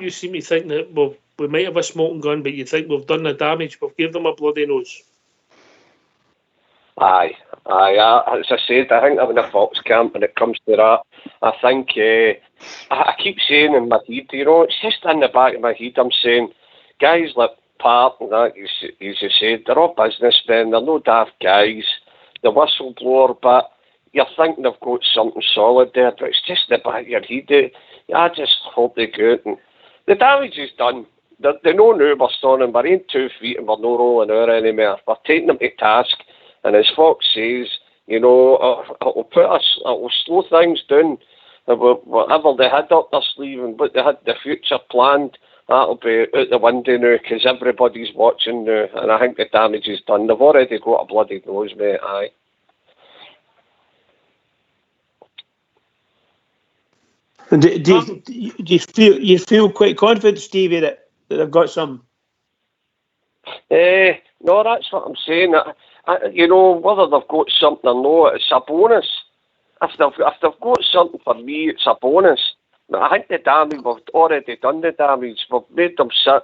You seem to think that we might have a smoking gun, but you think we've done the damage. We've given them a bloody nose. Aye. As I said, I think I'm in a Fox camp when it comes to that. I think I keep saying in my head, you know, it's just in the back of my head. I'm saying, guys like Pat and that, you said, they're all businessmen. They're no daft guys. The whistleblower, but you're thinking they've got something solid there, but it's just in the back of your head. I just hope they go out and the damage is done. They know now we're stalling. We're in 2 feet and we're not rolling out anymore. We're taking them to task. And as Fox says, you know, it'll slow things down. whatever they had up their sleeve and what they had the future planned, that'll be out the window now because everybody's watching now, and I think the damage is done. They've already got a bloody nose, mate. Aye. And do you feel quite confident, Stevie, that they've got some? No, that's what I'm saying. You know, whether they've got something or not, it's a bonus. If they've got something for me, it's a bonus. I think the damage, we've already done the damage. We've made them sit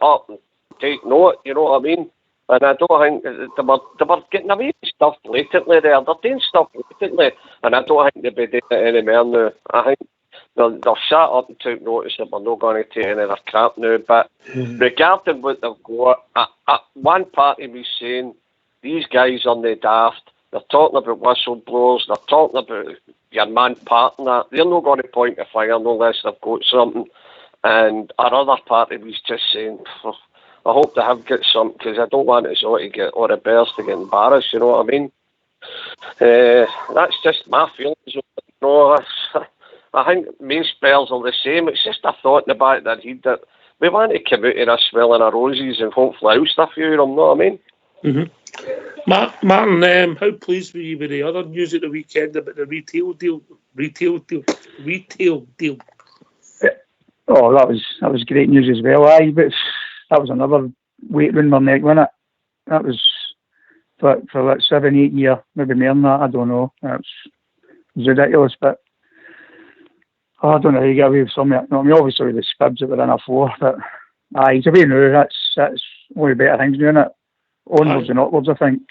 up and take note, you know what I mean? And I don't think they were getting away with stuff blatantly there. They're doing stuff blatantly, and I don't think they'll be doing it anymore now. I think they'll shut up and took notice that we're not going to take any of their crap now. But regarding what they've got, one part of me saying these guys are the daft. They're talking about whistleblowers. They're talking about your man partner. They're not going to point a finger unless they've got something. And our other part of me's just saying, I hope they have got something because I don't want us all to get, or the Bears to get embarrassed. You know what I mean? That's just my feelings. You know, I think most Bears are the same. It's just a thought in the back of their head that we want to come out of this smelling our roses and hopefully oust a few of them. You know what I mean? Mm-hmm. Martin, how pleased were you with the other news at the weekend about the retail deal? Oh, that was great news as well. Aye, but that was another weight round my neck, wasn't it? That was for like 7-8 years, maybe more than that. I don't know. It was ridiculous, but I don't know how you get away with some of it. No, I mean, obviously with the spibs that were in a 4, but aye, to be new, that's one of the better things doing it. Onwards and upwards, I think.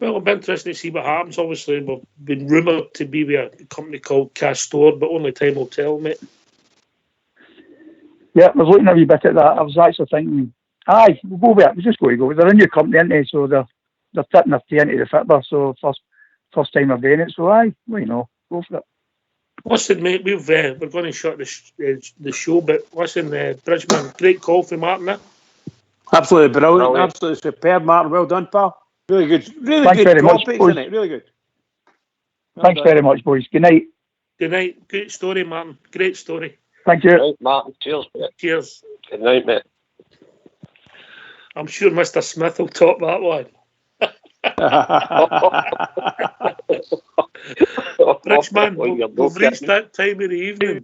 Well, it'll be interesting to see what happens. Obviously, we've been rumoured to be with a company called Cash Store, but only time will tell, mate. Yeah, I was looking a wee bit at that. I was actually thinking, aye, we'll go with it. We're just going to go. They're a new company, aren't they? So they're tipping their tea into the fitber. So first time they're doing it. So aye, well, you know, go for it. Listen, mate, we're going to shut the show, but listen, Bridgman, great call from Martin there. Absolutely brilliant. Absolutely superb, Martin. Well done, pal. Really good. Really Thanks good very much, topics, boys. isn't it? Really good. Well Thanks done. Very much, boys. Good night. Good night. Great story, Martin. Great story. Thank you. Right, Martin. Cheers, mate. Cheers. Good night, mate. I'm sure Mr. Smith will top that one. Bridgman, we've reached that time of the evening.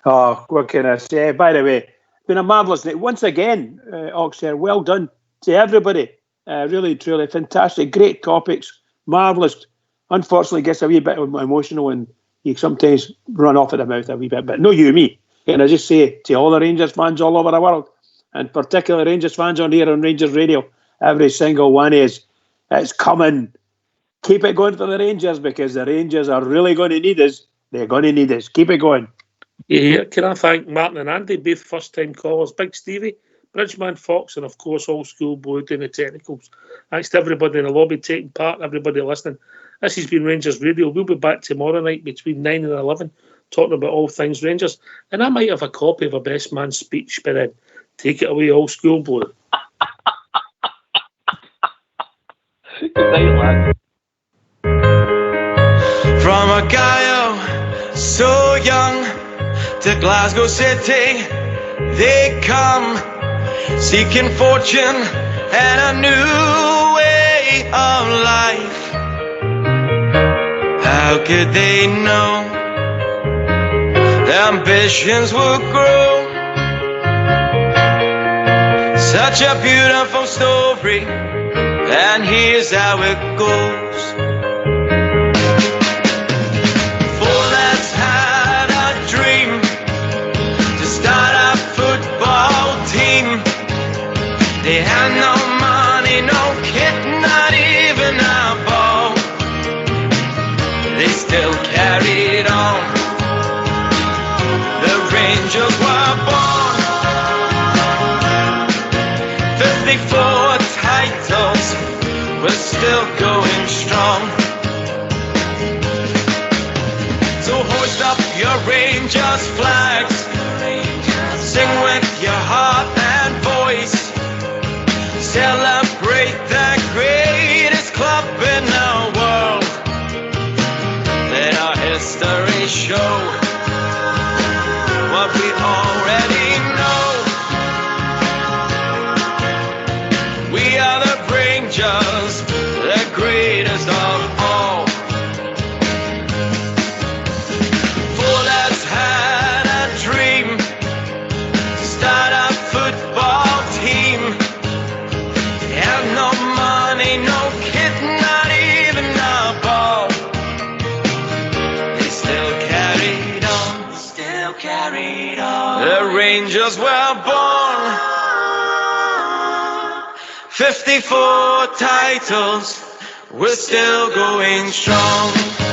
Oh, what can I say? By the way, been a marvellous night. Once again, Oxford, well done to everybody. Really, truly fantastic. Great topics. Marvellous. Unfortunately, gets a wee bit emotional and you sometimes run off at the mouth a wee bit. But no, you, me. And I just say to all the Rangers fans all over the world, and particularly Rangers fans on here on Rangers Radio, every single one is, it's coming. Keep it going for the Rangers because the Rangers are really going to need us. They're going to need us. Keep it going. Yeah, can I thank Martin and Andy, both first-time callers, Big Stevie, Bridgman, Fox, and of course Old School Boy doing the technicals. Thanks to everybody in the lobby taking part, everybody listening. This has been Rangers Radio. We'll be back tomorrow night between 9 and 11 talking about all things Rangers. And I might have a copy of a best man speech, but then take it away, Old School Boy. Good night, lad. From a guy so young to Glasgow City, they come seeking fortune and a new way of life. How could they know their ambitions would grow? Such a beautiful story, and here's how it goes. Four lads had a dream to start a football team. They had no money, no kit, not even a ball. They still carried on. The Rangers were born. 54 titles, we're still going strong. So hoist up your Rangers flags, sing with your heart and voice, celebrate the greatest club in the world. Let our history Rangers were born. 54 titles, we're still going strong.